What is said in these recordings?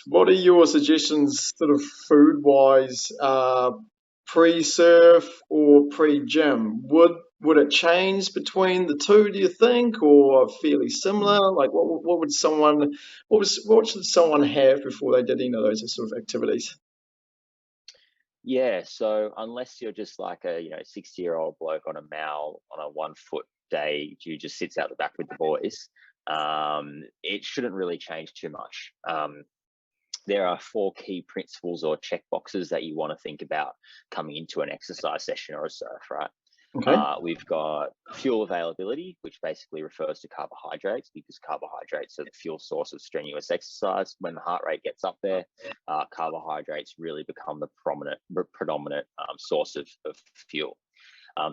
What are your suggestions, sort of food-wise, pre-surf or pre-gym? Would it change between the two, do you think, or fairly similar? Like, what should someone have before they did any of those sort of activities? Yeah, so unless you're just like a 60-year-old bloke on a mal on a 1 foot day who just sits out the back with the boys, it shouldn't really change too much. There are 4 key principles or check boxes that you want to think about coming into an exercise session or a surf, right? Okay. We've got fuel availability, which basically refers to carbohydrates, because carbohydrates are the fuel source of strenuous exercise. When the heart rate gets up there, carbohydrates really become the predominant source of fuel.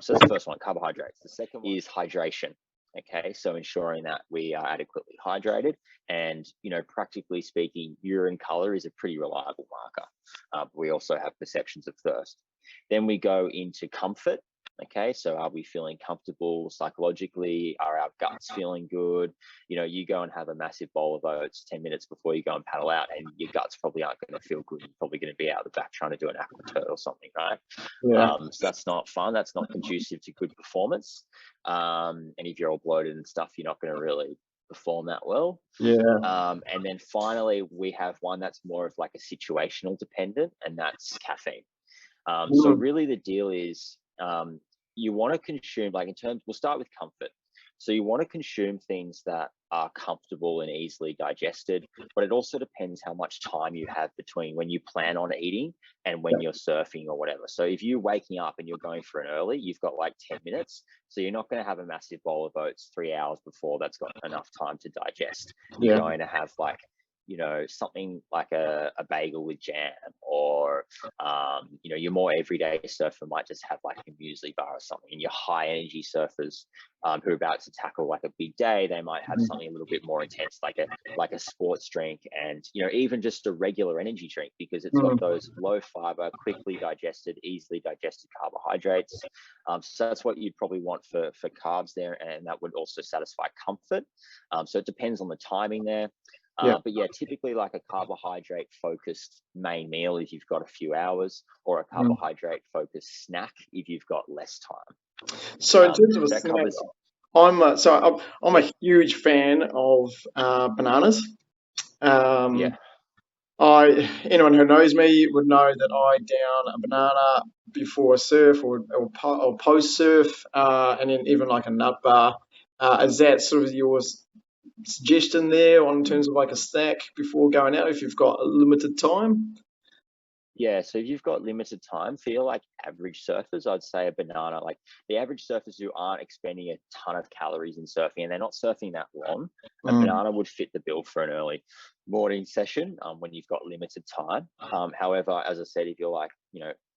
So that's the first one, carbohydrates. The second one is hydration. Okay, so ensuring that we are adequately hydrated, and practically speaking, urine color is a pretty reliable marker. But we also have perceptions of thirst. Then we go into comfort. Okay, so are we feeling comfortable psychologically? Are our guts feeling good? You go and have a massive bowl of oats 10 minutes before you go and paddle out, and your guts probably aren't going to feel good. You're probably going to be out the back trying to do an aqua turtle or something, right? Yeah. So that's not fun. That's not conducive to good performance. And if you're all bloated and stuff, you're not going to really perform that well. Yeah. And then finally, we have one that's more of like a situational dependent, and that's caffeine. So really the deal is, you want to consume, like we'll start with comfort. So you want to consume things that are comfortable and easily digested, but it also depends how much time you have between when you plan on eating and when you're surfing or whatever. So if you're waking up and you're going for an early, you've got like 10 minutes. So you're not going to have a massive bowl of oats 3 hours before that's got enough time to digest. You're going to have like, something like a bagel with jam, or your more everyday surfer might just have like a muesli bar or something. And your high energy surfers who are about to tackle like a big day, they might have something a little bit more intense, like a sports drink, and even just a regular energy drink, because it's got those low fiber, quickly digested, easily digested carbohydrates. So that's what you'd probably want for carbs there, and that would also satisfy comfort. So it depends on the timing there. But yeah, typically like a carbohydrate focused main meal if you've got a few hours, or a carbohydrate focused snack if you've got less time. So in terms of a snack, I'm a huge fan of bananas. Anyone who knows me would know that I down a banana before a surf or post surf, and then even like a nut bar. Is that sort of your suggestion there in terms of like a snack before going out if you've got a limited time? Yeah, so if you've got limited time, for your like average surfers, I'd say a banana. Like the average surfers who aren't expending a ton of calories in surfing and they're not surfing that long, a banana would fit the bill for an early morning session when you've got limited time. However, as I said, if you're like,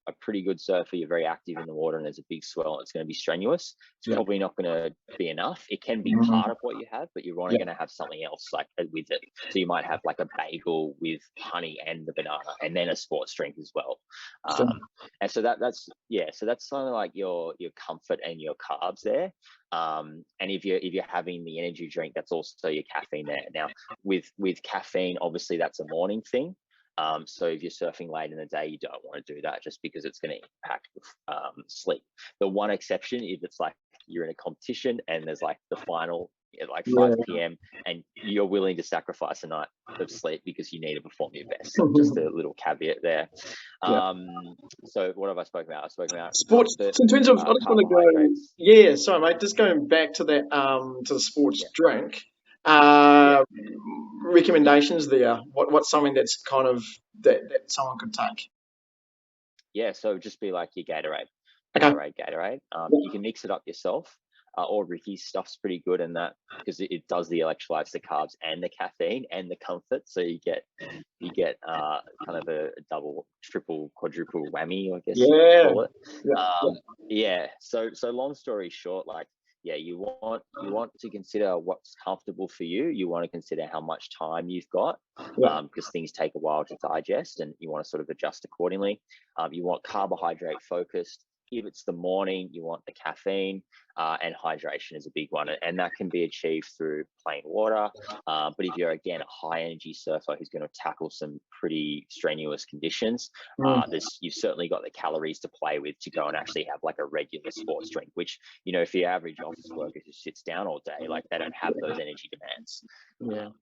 a pretty good surfer, you're very active in the water and there's a big swell and it's going to be strenuous, it's probably not going to be enough. It can be part of what you have, but you're only going to have something else like with it. So you might have like a bagel with honey and the banana, and then a sports drink as well. And so that's something like your comfort and your carbs there. And if you're having the energy drink, that's also your caffeine there. Now with caffeine, obviously that's a morning thing. So if you're surfing late in the day, you don't want to do that just because it's going to impact sleep. The one exception is it's like you're in a competition and there's like the final at like 5 p.m. and you're willing to sacrifice a night of sleep because you need to perform your best. So just a little caveat there. So what have I spoken about? I've spoken about sports. So in terms of, I just want to go. Sorry, mate. Just going back to that, to the sports drink. Recommendations there. What's something that's kind of that someone could take? Yeah, so just be like your Gatorade. You can mix it up yourself, or Ricky's stuff's pretty good in that because it does the electrolytes, the carbs, and the caffeine and the comfort. So you get kind of a double, triple, quadruple whammy, I guess you could call it. So long story short, like. Yeah, you want to consider what's comfortable for you. You want to consider how much time you've got, because things take a while to digest, and you want to sort of adjust accordingly. You want carbohydrate focused. if it's the morning, you want the caffeine, and hydration is a big one, and that can be achieved through plain water. But if you're, again, a high energy surfer who's going to tackle some pretty strenuous conditions, Mm. you've certainly got the calories to play with to go and actually have like a regular sports drink, which, for your average office worker who sits down all day, like they don't have those energy demands. Yeah.